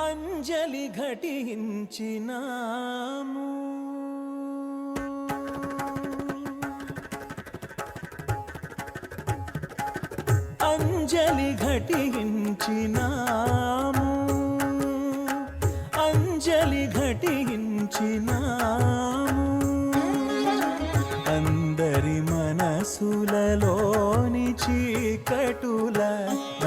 అంజలి ఘటించినాము అంజలి ఘటించినాము అంజలి ఘటించినాము అందరి మనసులలోని చీకటుల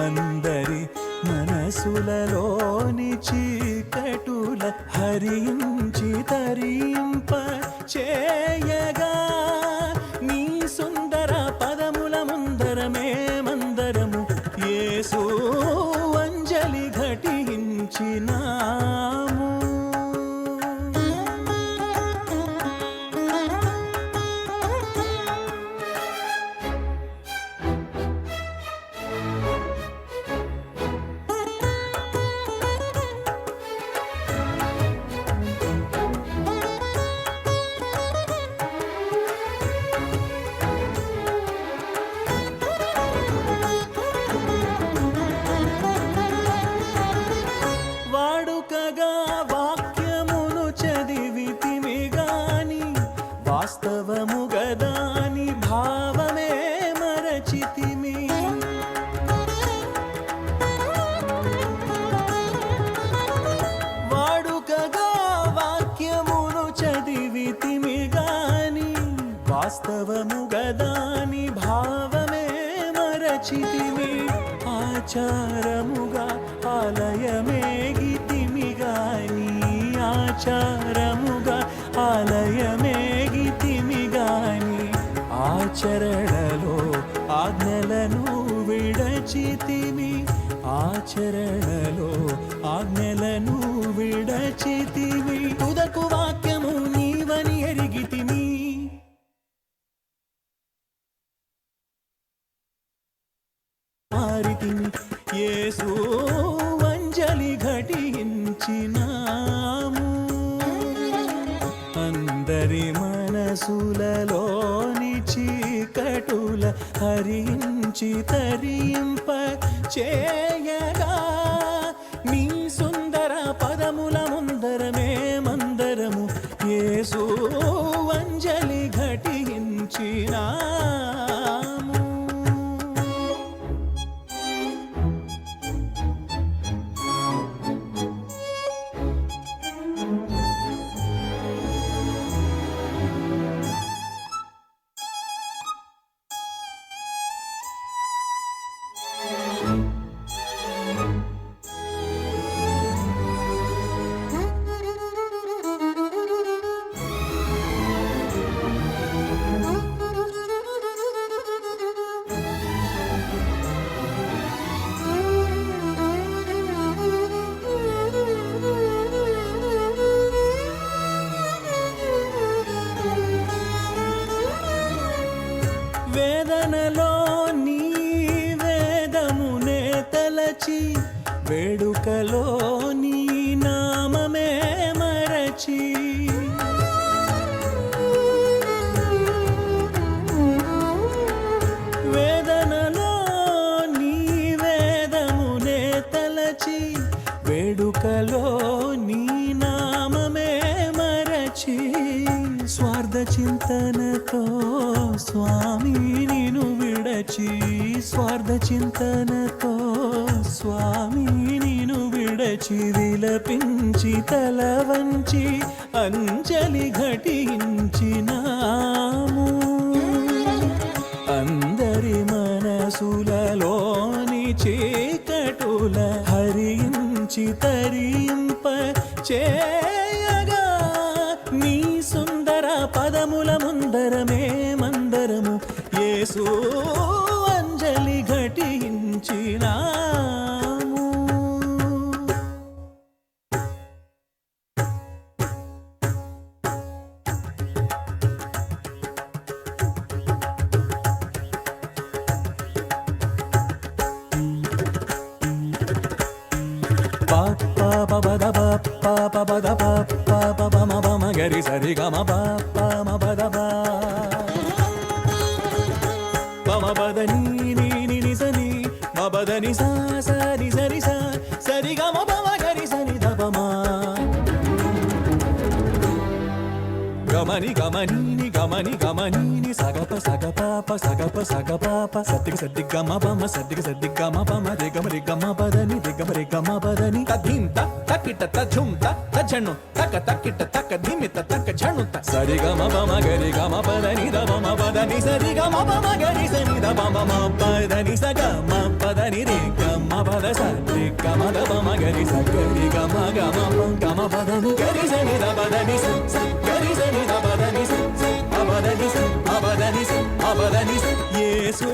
అందరి మనసులలోని చీకటుల హరించి తరింప చేయగా నీ సుందర పదముల ముందరమే మందరము యేసు అంజలి ఘటించినాము వాడుకగా వాక్యమును చదివితిమి గాని వాస్తవము గదాని భావమే మరచితిమి వాడుకగా వాక్యమును చదివితిమి గాని వాస్తవము గదాని భావమే మరచితిమి ఆచారముగా ఆలయమేగితిమి గాని ఆచారముగా ఆలయమేగితిమి గాని ఆచరణలో ఆజ్ఞలను విడచితిమి ఆచరణలో ఆజ్ఞలను విడచితిమి తుదకు వాక్యము నీవని ఎరిగితిమి మారితిమి యేసు అంజలి ఘటించినాము అందరి మనసులలోని చీకటుల హరించి తరింప చేయగా నీ సుందర పదముల ముందరమే మందరము యేసు అంజలి ఘటించినాము వేదనలో నీ వేదమునే తలచి వేడుకలో నీ నామమే మరచి వేదనలో నీ వేదమునే తలచి వేడుకలో నీ నామమే మరచి స్వార్థ చింతనతో స్వామి నిను విడచి స్వార్థ చింతనతో స్వామి నిను విడచి విలపించి తల వంచి అంజలి ఘటించినాము అందరి మనసులలోని చీకటుల హరించి తరింప చేయగా నీ సుందర పదముల ముందరమే మందరము యేసు అంజలి ఘటించినాము గరి సరి గమ పదని ని సని మబదని సా సరి సరి సా సరి గమ గరి సని ద గమని గమనీని గమని గమనీని సగప సగపాప సగప సగపాప సద్దికి సద్ది గమ బమ సద్దికి సద్ది గమ బమ రిగమ రిగమ పదని రిగమ రిగమ పదని తధింత తకిట తఝుంత తఝను తక తకిట తక ధిమిత తక ఝణుత సరి గమ బమ గరి గమ పదని దమ పదని సరి గమ బమ గరి సని దమ బమ పదని సగమ పదని రి గమ పద సరి గమ దమ గరి సగరి గమ గమ గమ పదని గరి సని దబదని స గరి సని దబదని స అబదని స అబదని స అబదని స యేసు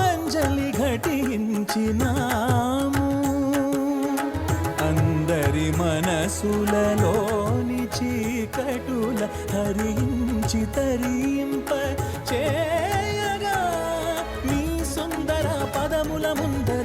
అంజలి ఘటించినాము అందరి మనసులలోని చీకటుల హరించి తరింప చేయగా నీ సుందర పదముల ముందర